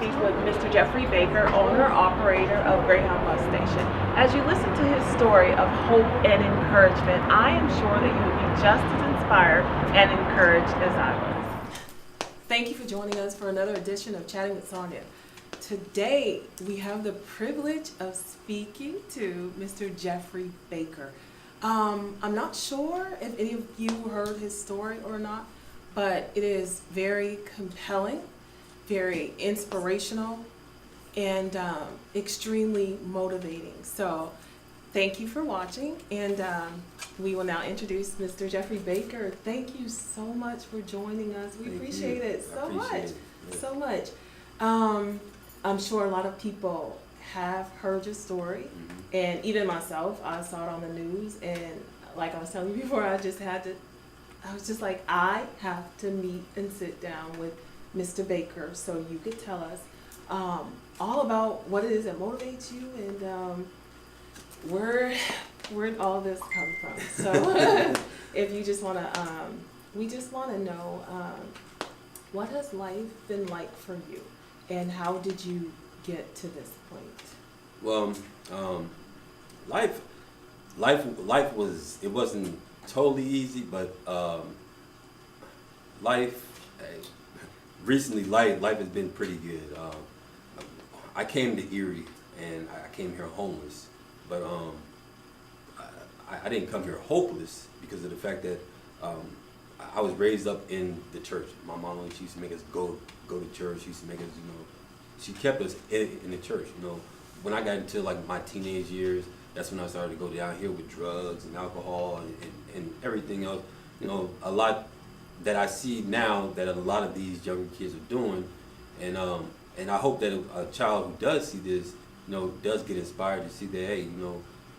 speak with Mr. Jeffrey Baker, owner, operator of Greyhound Bus Station. As you listen to his story of hope and encouragement, I am sure that you will be just as inspired and encouraged as I was. Thank you for joining us for another edition of Chatting with Sonya. Today, we have the privilege of speaking to Mr. Jeffrey Baker. I'm not sure if any of you heard his story or not, but it is very compelling, very inspirational, and extremely motivating. So thank you for watching, and we will now introduce Mr. Jeffrey Baker. Thank you so much for joining us. We appreciate it so much, so much. I'm sure a lot of people have heard your story, and even myself, I saw it on the news, and like I was telling you before, I was just like, I have to meet and sit down with Mr. Baker so you could tell us all about what it is that motivates you and where'd all this come from. So if you just want to, we just want to know what has life been like for you, and how did you get to this point? Well, life was, it wasn't totally easy, but recently life has been pretty good. I came to Erie, and I came here homeless, but I didn't come here hopeless because of the fact that I was raised up in the church. My mom, she used to make us go to church. She used to make us, she kept us in the church. When I got into like my teenage years, that's when I started to go down here with drugs and alcohol and everything else. A lot that I see now that a lot of these younger kids are doing, and I hope that a child who does see this, does get inspired to see that, hey,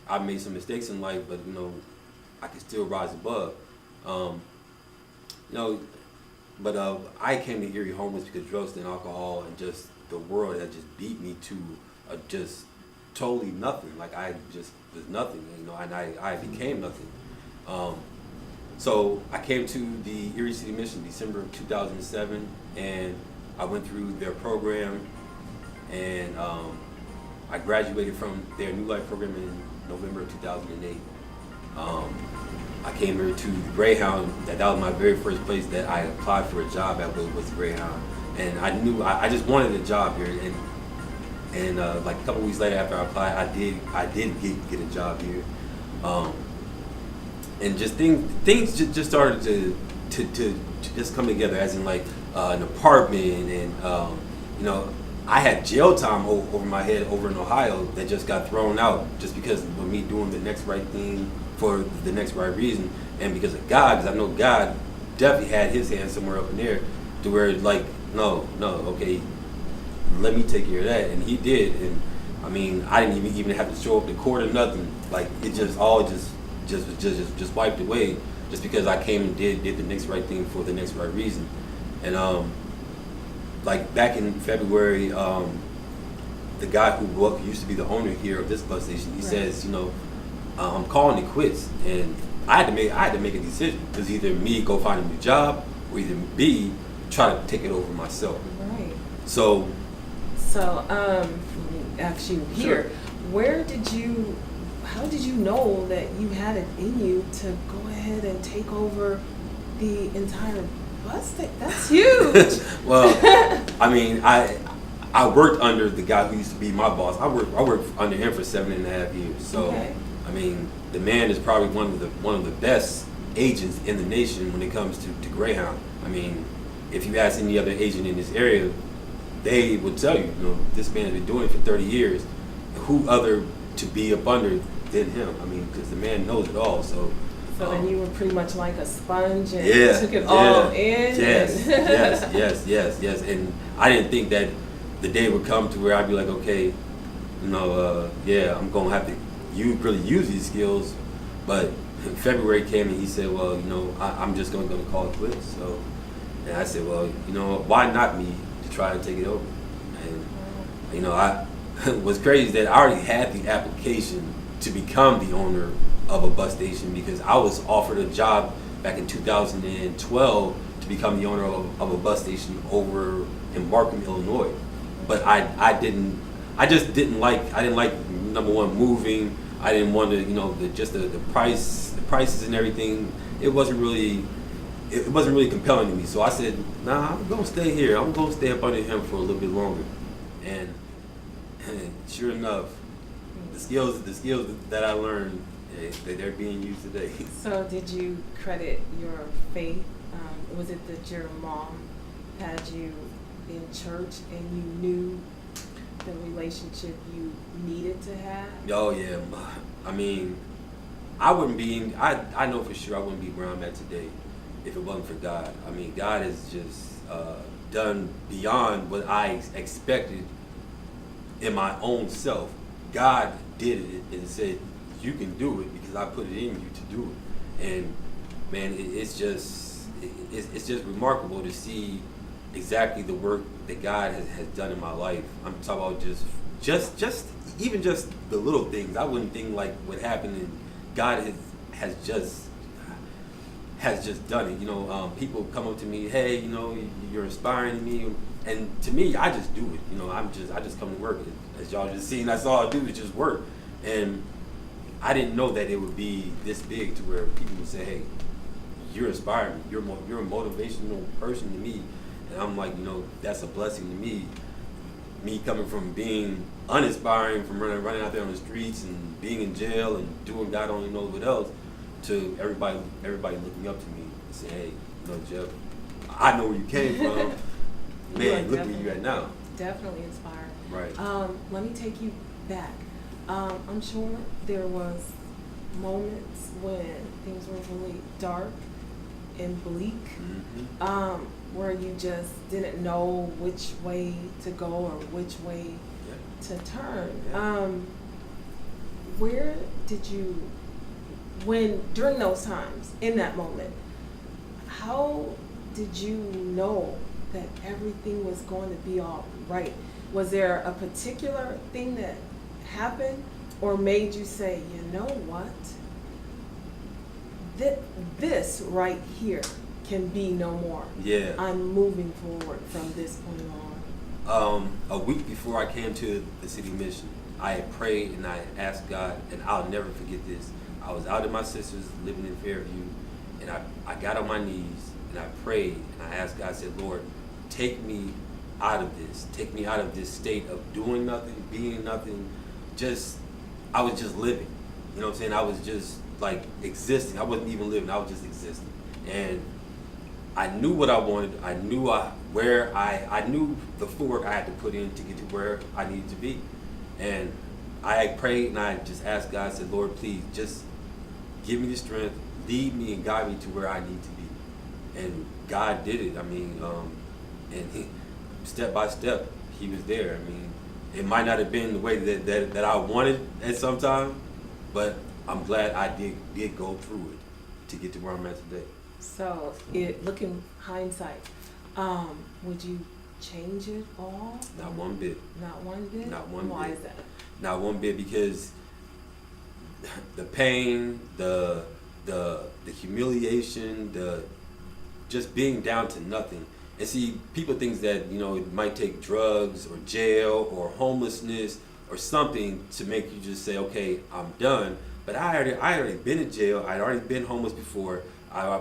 I made some mistakes in life, but I can still rise above. But I came to Erie homeless because drugs and alcohol and just the world had just beat me to just totally nothing. Like I just was nothing, and I became nothing. So I came to the Erie City Mission December of 2007, and I went through their program, and I graduated from their New Life program in November of 2008. I came here to the Greyhound. That was my very first place that I applied for a job at, was Greyhound, and I knew I just wanted a job here. And like a couple weeks later after I applied, I did get a job here, and just things just started to just come together, as in like an apartment, and I had jail time over my head over in Ohio that just got thrown out just because of me doing the next right thing for the next right reason, and because of God, because I know God definitely had His hand somewhere up in there to where like no, okay, let me take care of that, and He did. And I mean, I didn't even have to show up to court or nothing. Like it just wiped away just because I came and did the next right thing for the next right reason. And like back in February, the guy who used to be the owner here of this bus station, he says, I'm calling it quits, and I had to make a decision. It was either me go find a new job, or either B try to take it over myself. Right. So let me ask you here, sure. how did you know that you had it in you to go ahead and take over the entire bus station? That's huge. Well, I mean, I worked under the guy who used to be my boss. I worked under him for 7.5 years. So, okay. I mean, the man is probably one of the best agents in the nation when it comes to Greyhound. I mean, if you ask any other agent in this area, they would tell you, this man has been doing it for 30 years. Who other to be up under than him? I mean, because the man knows it all. So then you were pretty much like a sponge and took it all in. Yes. And I didn't think that the day would come to where I'd be like, okay, I'm gonna have to really use these skills. But February came and he said, well, I'm just gonna call it quits. So, and I said, well, why not me to try to take it over? And what's crazy is that I already had the application to become the owner of a bus station because I was offered a job back in 2012 to become the owner of a bus station over in Markham, Illinois. but I just didn't like, number one, moving. I didn't want to, the prices and everything. It wasn't really compelling to me. So I said, nah, I'm gonna stay here. I'm gonna stay up under him for a little bit longer. And sure enough, the skills that I learned, they're being used today. So did you credit your faith? Was it that your mom had you in church and you knew the relationship you needed to have? Oh yeah, I mean, I wouldn't be. I know for sure I wouldn't be where I'm at today if it wasn't for God. I mean, God has just done beyond what I expected in my own self. God did it and said, "You can do it because I put it in you to do it." And man, it's just remarkable to see exactly the work that God has done in my life. I'm talking about just even just the little things. I wouldn't think like what happened, and God has just done it. People come up to me, hey, you're inspiring me, and to me, I just do it. I just come to work. As y'all just seen, that's all I do is just work. And I didn't know that it would be this big to where people would say, hey, you're inspiring me. You're a motivational person to me. And I'm like, that's a blessing to me. Me coming from being uninspiring, from running out there on the streets and being in jail and doing God only knows what else, to everybody looking up to me and saying, hey, Jeff, I know where you came from. Man, look where you at now. Definitely inspired. Right. Let me take you back. I'm sure there was moments when things were really dark and bleak, where you just didn't know which way to go or which way to turn. Yeah. Where did you, during those times, in that moment, how did you know that everything was going to be all right? Was there a particular thing that happened or made you say, you know what? This right here can be no more. Yeah. I'm moving forward from this point on. A week before I came to the city mission, I had prayed and I asked God, and I'll never forget this. I was out at my sister's living in Fairview, and I got on my knees and I prayed and I asked God, I said, Lord, take me out of this. Take me out of this state of doing nothing, being nothing. I was just living. You know what I'm saying? I was just like existing. I wasn't even living. I was just existing. And I knew what I wanted. I knew I knew the footwork I had to put in to get to where I needed to be. And I prayed and I just asked God, I said, Lord, please just give me the strength, lead me and guide me to where I need to be. And God did it. I mean, step by step, He was there. I mean, it might not have been the way that I wanted at some time, but I'm glad I did go through it to get to where I'm at today. So, looking hindsight, would you change it all? Not one bit. Not one bit? Not one bit. Why is that? Not one bit, because the pain, the humiliation, the just being down to nothing. And see, people think that, it might take drugs or jail or homelessness or something to make you just say, okay, I'm done. But I had already been in jail. I'd already been homeless before. I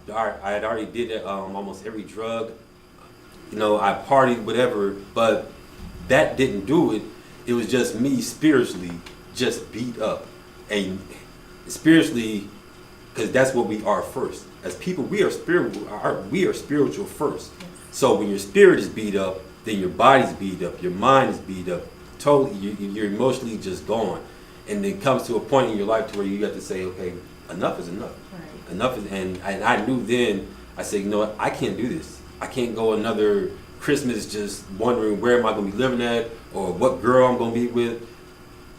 had already did almost every drug. I partied, whatever. But that didn't do it. It was just me spiritually just beat up. And spiritually, because that's what we are first. As people, we are spiritual first. So when your spirit is beat up, then your body's beat up, your mind is beat up. Totally, you're emotionally just gone. And it comes to a point in your life to where you have to say, okay, enough is enough. Right. Enough is, and I knew then, I said, you know what, I can't do this. I can't go another Christmas just wondering where am I going to be living at or what girl I'm going to be with.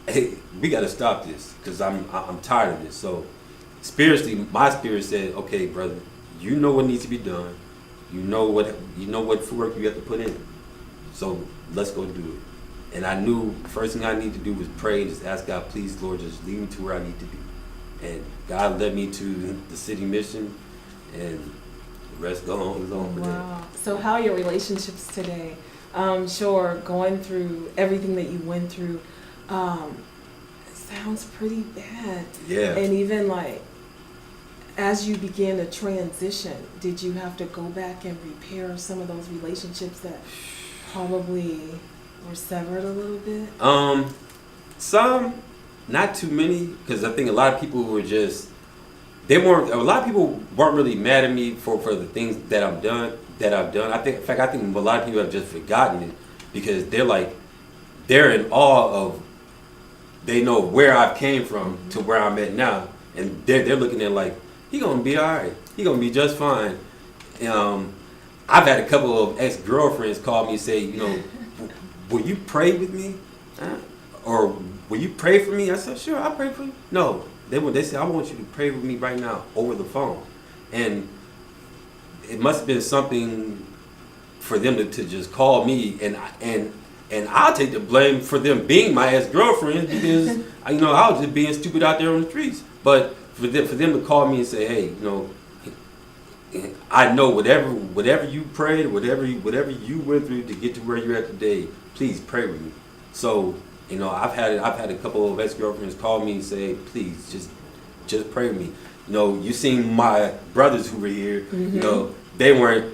Hey, we got to stop this because I'm tired of this. So spiritually, my spirit said, okay, brother, you know what needs to be done. You know what footwork you have to put in. So let's go do it. And I knew the first thing I need to do was pray and just ask God, please, Lord, just lead me to where I need to be. And God led me to the city mission, and the rest goes on from there. Wow. So how are your relationships today Sure, going through everything that you went through, it sounds pretty bad. Yeah. And even like, as you began to transition, did you have to go back and repair some of those relationships that probably were severed a little bit? Some, not too many, because I think a lot of people were just, a lot of people weren't really mad at me for the things that I've done. In fact, I think a lot of people have just forgotten it because they're in awe of, they know where I've came from to where I'm at now, and they're looking at like, he gonna be all right. He gonna be just fine. I've had a couple of ex-girlfriends call me and say, will you pray with me? Or will you pray for me? I said, sure, I'll pray for you. No, they said, I want you to pray with me right now over the phone. And it must have been something for them to just call me, and I'll take the blame for them being my ex-girlfriends because I was just being stupid out there on the streets. But for them to call me and say, hey, I know whatever you prayed, whatever you went through to get to where you're at today, please pray with me. So I've had a couple of ex-girlfriends call me and say, please just pray with me. You seen my brothers who were here. Mm-hmm. They weren't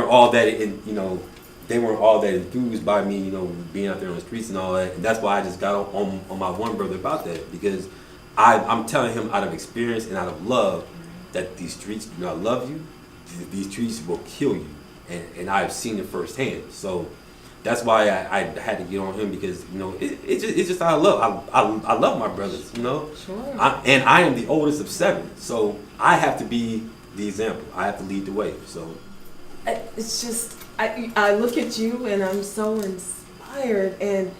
all that they weren't all that enthused by me, being out there on the streets and all that. And that's why I just got on my one brother about that, because I'm telling him out of experience and out of love that these streets do not love you. These streets will kill you, and I've seen it firsthand. So that's why I had to get on him, because it's just out of love. I love my brothers, Sure. And I am the oldest of 7, so I have to be the example. I have to lead the way. So It's just, I look at you and I'm so inspired, and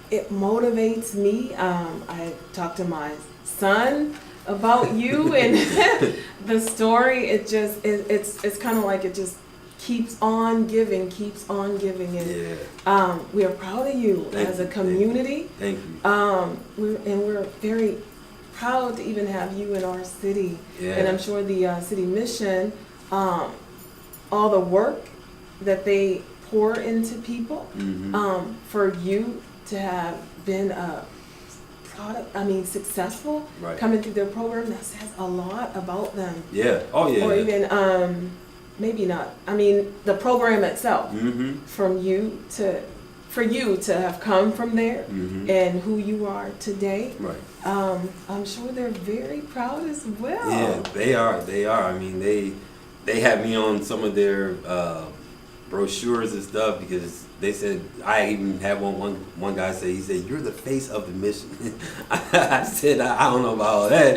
it motivates me. I talk to my son about you and the story. It's kind of like it just keeps on giving, and we are proud of you as a community. Thank you. We're very proud to even have you in our city. Yeah. And I'm sure the city mission, all the work that they pour into people, for you to have been successful, right, coming through their program, that says a lot about them. Yeah. Oh yeah. Or even maybe not. The program itself, for you to have come from there, and who you are today. Right. I'm sure they're very proud as well. Yeah, they are. They had me on some of their brochures and stuff, because they said, I even had one guy say, he said, you're the face of the mission. I said, I don't know about all that,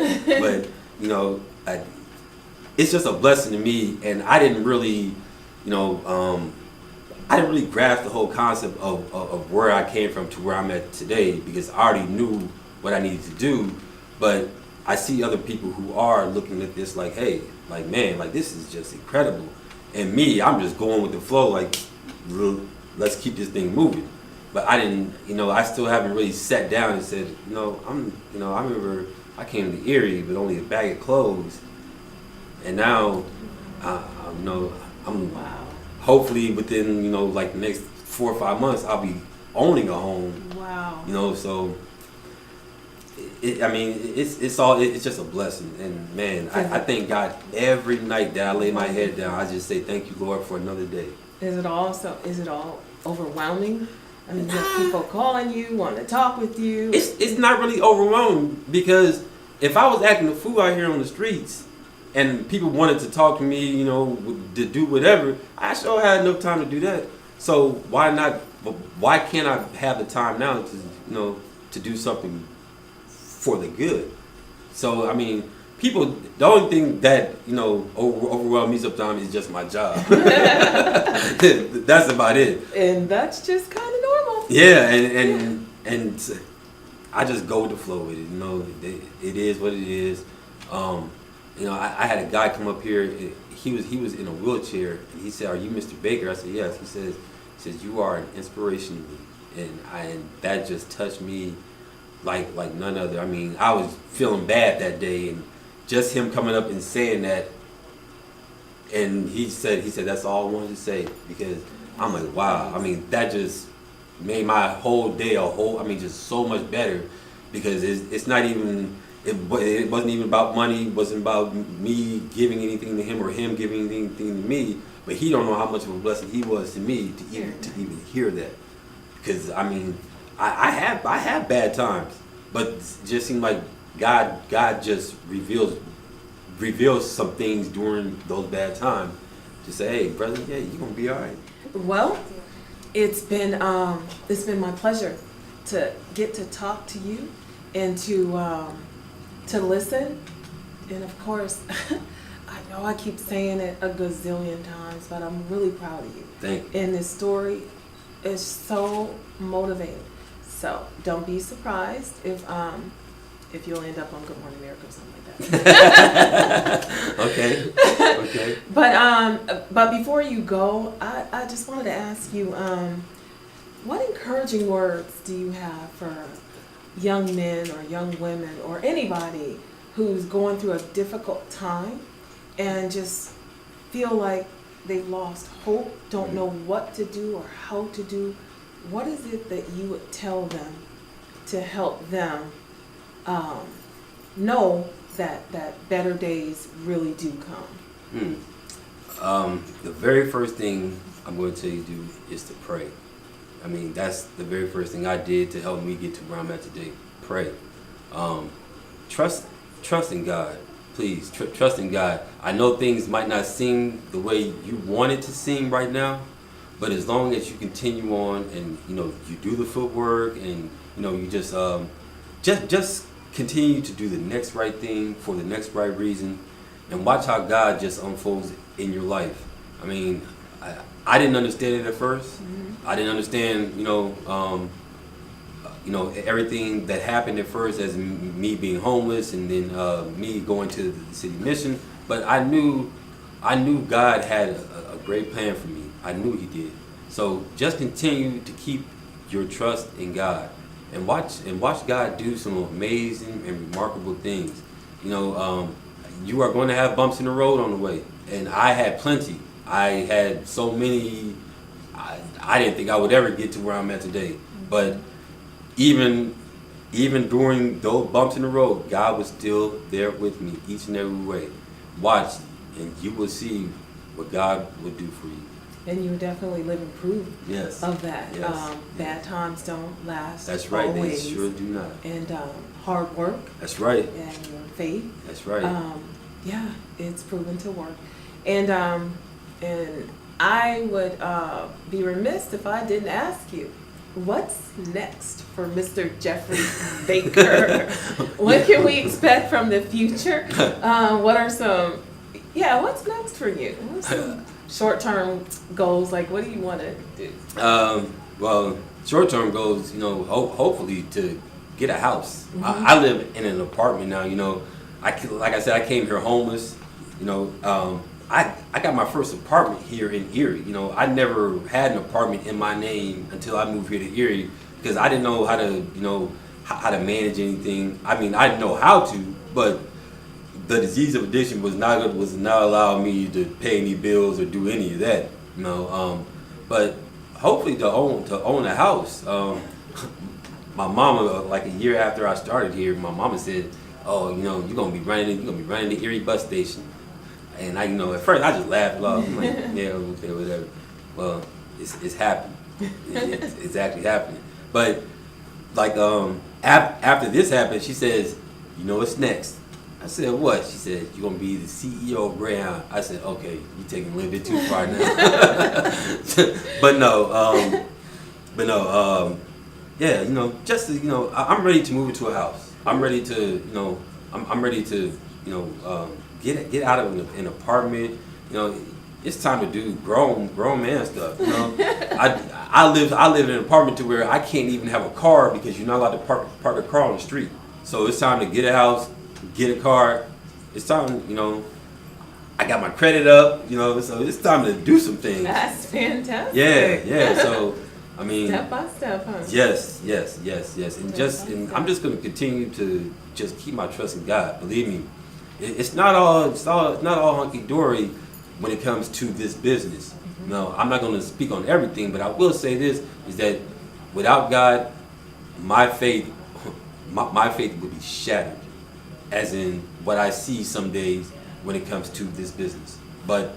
but it's just a blessing to me. And I didn't really grasp the whole concept of where I came from to where I'm at today, because I already knew what I needed to do. But I see other people who are looking at this like, hey, like, man, like, this is just incredible. And me, I'm just going with the flow, like, let's keep this thing moving. But I didn't, I still haven't really sat down and said, I remember I came to Erie with only a bag of clothes, and now, I'm Wow. hopefully within, like the next 4 or 5 months, I'll be owning a home. Wow. So it's just a blessing. And man, I thank God every night that I lay my head down. I just say, thank you, Lord, for another day. Is it all overwhelming? You have people calling you, wanting to talk with you. It's not really overwhelming, because if I was acting a fool out here on the streets and people wanted to talk to me, to do whatever, I sure had enough time to do that. So why not? Why can't I have the time now to do something for the good? So people, the only thing that overwhelm me sometimes is just my job. That's about it. And that's just kind of normal. Yeah, and I just go with the flow with it. It is what it is. I had a guy come up here. He was in a wheelchair, and he said, "Are you Mr. Baker?" I said, "Yes." He says, "You are an inspiration to me," and that just touched me like none other. I was feeling bad that day, and just him coming up and saying that, and he said that's all I wanted to say, because I'm like, wow. I mean, that just made my whole day just so much better, because it's not even, it wasn't even about money, it wasn't about me giving anything to him or him giving anything to me, but he don't know how much of a blessing he was to me to even hear that. Because I mean, I have bad times, but it just seemed like God just reveals some things during those bad times to say, hey brother, yeah, you're gonna be all right. Well, it's been my pleasure to get to talk to you and to listen, and of course I know I keep saying it a gazillion times, but I'm really proud of you. Thank you. And this story is so motivating. So don't be surprised if you'll end up on Good Morning America or something like that. Okay. But before you go, I just wanted to ask you, what encouraging words do you have for young men or young women or anybody who's going through a difficult time and just feel like they've lost hope, don't know what to do or how to do? What is it that you would tell them to help them know that better days really do come? The very first thing I'm going to tell you to do is to pray. I mean, that's the very first thing I did to help me get to where I'm at today. Pray. Trust in God. Please, trust in God. I know things might not seem the way you want it to seem right now, but as long as you continue on and, you do the footwork and, you just continue to do the next right thing for the next right reason, and watch how God just unfolds in your life. I mean, I didn't understand it at first. Mm-hmm. I didn't understand, everything that happened at first, as me being homeless and then me going to the city mission. But I knew God had a great plan for me. I knew He did. So just continue to keep your trust in God, and watch God do some amazing and remarkable things. You are going to have bumps in the road on the way, and I had plenty. I had so many. I didn't think I would ever get to where I'm at today. But even during those bumps in the road, God was still there with me each and every way. Watch, and you will see what God will do for you. And you're definitely living proof of that. Yes. Bad times don't last. That's right. Always. They sure do not. And hard work. That's right. And your faith. That's right. It's proven to work. And I would be remiss if I didn't ask you, what's next for Mr. Jeffrey Baker? What can we expect from the future? What are some, what's next for you? What's some short-term goals? Like, what do you want to do? Well, short-term goals, hopefully to get a house. Mm-hmm. I live in an apartment now, like I said, I came here homeless, I got my first apartment here in Erie. I never had an apartment in my name until I moved here to Erie, because I didn't know how to, how to manage anything. I mean, I know how to, but the disease of addiction was not allowing me to pay any bills or do any of that. But hopefully to own a house. My mama, like a year after I started here, my mama said, "Oh, you're gonna be running the Erie bus station." And at first I just laughed it off. I'm like, yeah, okay, whatever. Well, it's happening. It's actually happening. But like after this happened, she says, what's next? I said, what? She said, you're gonna be the CEO of Greyhound. I said, okay, you're taking a little bit too far now. I'm ready to move into a house. I'm ready to, I'm ready to, get out of an apartment. It's time to do grown man stuff. I live in an apartment to where I can't even have a car because you're not allowed to park a car on the street. So it's time to get a house, get a car. It's time, I got my credit up, so it's time to do some things. That's fantastic. Yeah. So I mean, step by step, huh? Yes. And I'm just going to continue to just keep my trust in God. Believe me. It's not all hunky dory when it comes to this business. No, I'm not going to speak on everything, but I will say this, is that without God, my faith would be shattered, as in what I see some days when it comes to this business. But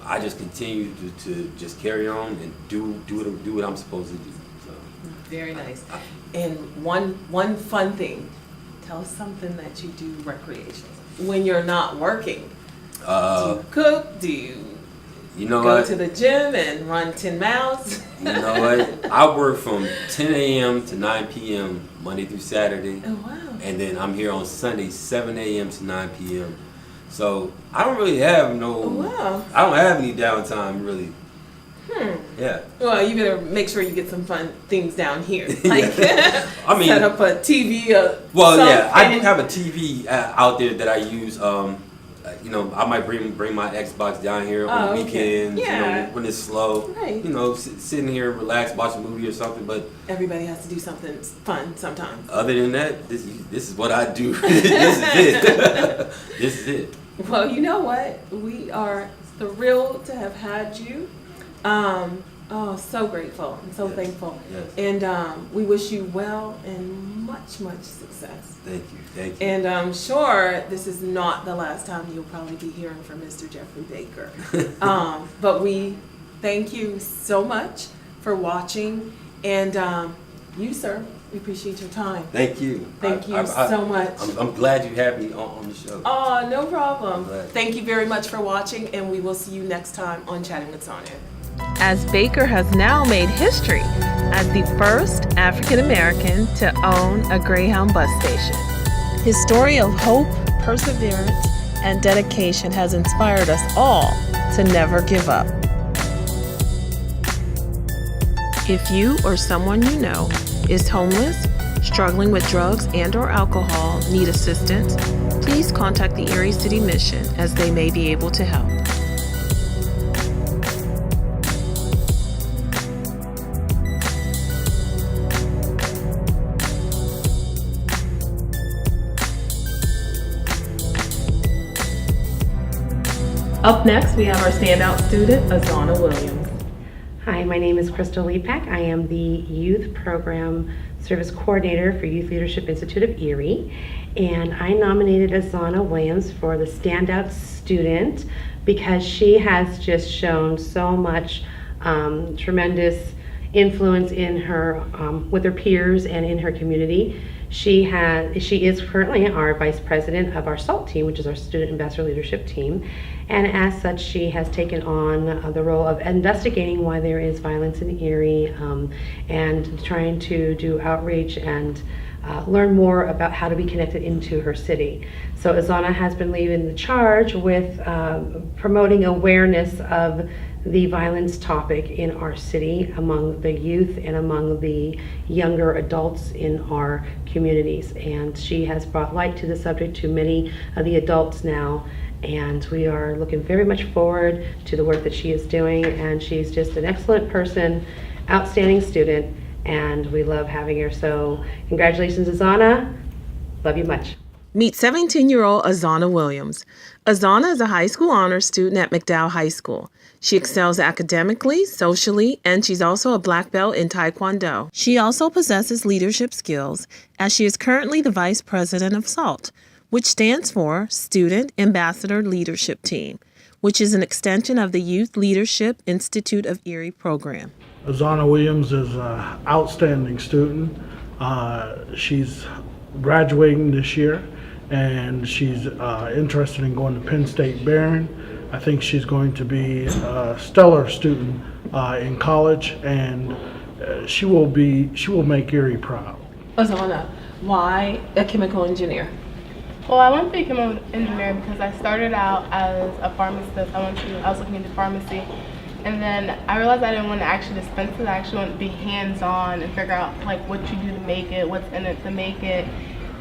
I just continue to just carry on and do what I'm supposed to do. So. Very nice. And one fun thing, tell us something that you do recreationally when you're not working. Do you cook? Do you go to the gym and run 10 miles? You know what? I work from 10 a.m. to 9 p.m. Monday through Saturday. Oh, wow. And then I'm here on Sunday, 7 a.m. to 9 p.m. So I don't really have I don't have any downtime really. Yeah. Well, you better make sure you get some fun things down here. Like, I mean, set up a TV. I do have a TV out there that I use. You know, I might bring my Xbox down here on the weekends. Yeah. You know, when it's slow. Right. You know, sitting here, relax, watch a movie or something. But everybody has to do something fun sometimes. Other than that, this is what I do. This is it. This is it. Well, you know what? We are thrilled to have had you. So grateful and so thankful. Yes. And we wish you well and much success. Thank you. And I'm sure this is not the last time you'll probably be hearing from Mr. Jeffrey Baker. But we thank you so much for watching. And you, sir, we appreciate your time. Thank you. Thank you so much. I'm glad you had me on the show. Oh, no problem. Thank you very much for watching, and we will see you next time on Chatting with Sonya. As Baker has now made history as the first African-American to own a Greyhound bus station. His story of hope, perseverance, and dedication has inspired us all to never give up. If you or someone you know is homeless, struggling with drugs and/or alcohol, need assistance, please contact the Erie City Mission as they may be able to help. Up next, we have our standout student, Azana Williams. Hi, my name is Crystal Leapak. I am the Youth Program Service Coordinator for Youth Leadership Institute of Erie, and I nominated Azana Williams for the Standout Student because she has just shown so much tremendous influence in her with her peers and in her community. She is currently our vice president of our SALT team, which is our student ambassador leadership team, and as such she has taken on the role of investigating why there is violence in Erie and trying to do outreach and learn more about how to be connected into her city. So Azana has been leading the charge with promoting awareness of the violence topic in our city among the youth and among the younger adults in our communities. And she has brought light to the subject to many of the adults now. And we are looking very much forward to the work that she is doing. And she's just an excellent person, outstanding student, and we love having her. So congratulations, Azana. Love you much. Meet 17-year-old Azana Williams. Azana is a high school honors student at McDowell High School. She excels academically, socially, and she's also a black belt in Taekwondo. She also possesses leadership skills as she is currently the vice president of SALT, which stands for Student Ambassador Leadership Team, which is an extension of the Youth Leadership Institute of Erie program. Azana Williams is an outstanding student. She's graduating this year, and she's interested in going to Penn State Barron. I think she's going to be a stellar student in college, and she will make Erie proud. Azana, why a chemical engineer? Well, I went to be a chemical engineer because I started out as a pharmacist. I was looking into pharmacy, and then I realized I didn't want to actually dispense it. I actually want to be hands-on and figure out like what you do to make it, what's in it to make it,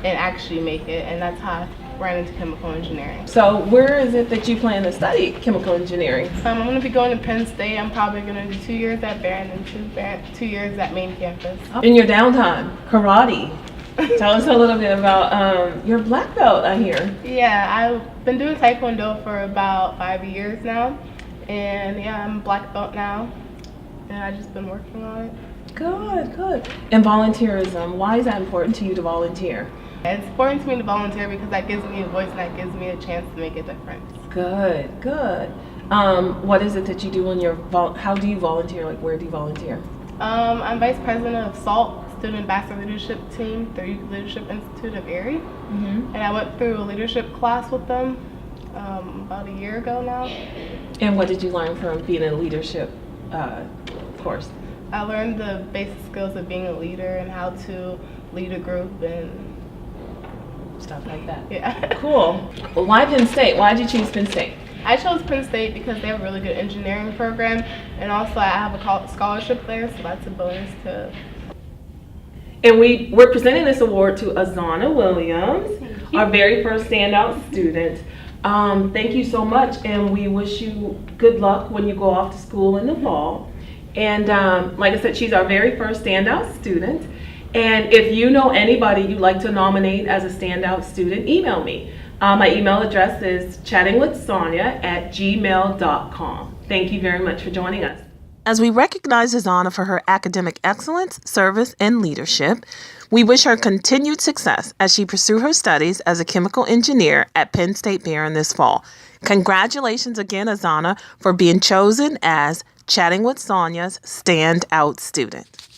and actually make it. And that's how I ran into chemical engineering. So where is it that you plan to study chemical engineering? I'm going to be going to Penn State. I'm probably going to do 2 years at Barron and 2 years at main campus. In your downtime, karate. Tell us a little bit about your black belt, I hear. Yeah, I've been doing Taekwondo for about 5 years now. And yeah, I'm a black belt now, and I've just been working on it. Good, good. And volunteerism, why is that important to you to volunteer? It's important to me to volunteer because that gives me a voice and that gives me a chance to make a difference. Good, good. What is it that you do when you're, how do you volunteer? Like, where do you volunteer? I'm vice president of SALT, Student Ambassador Leadership Team through Youth Leadership Institute of Erie. And I went through a leadership class with them about a year ago now. And what did you learn from being in a leadership course? I learned the basic skills of being a leader and how to lead a group and Stuff like that. yeah. Cool. Well, why Penn State? Why did you choose Penn State? I chose Penn State because they have a really good engineering program, and also I have a scholarship there, so that's a bonus too. And we're presenting this award to Azana Williams, our very first standout student. Thank you so much, and we wish you good luck when you go off to school in the fall. And like I said, she's our very first standout student. And if you know anybody you'd like to nominate as a standout student, email me. My email address is chattingwithsonya@gmail.com. Thank you very much for joining us. As we recognize Azana for her academic excellence, service, and leadership, we wish her continued success as she pursues her studies as a chemical engineer at Penn State Barron this fall. Congratulations again, Azana, for being chosen as Chatting with Sonya's standout student.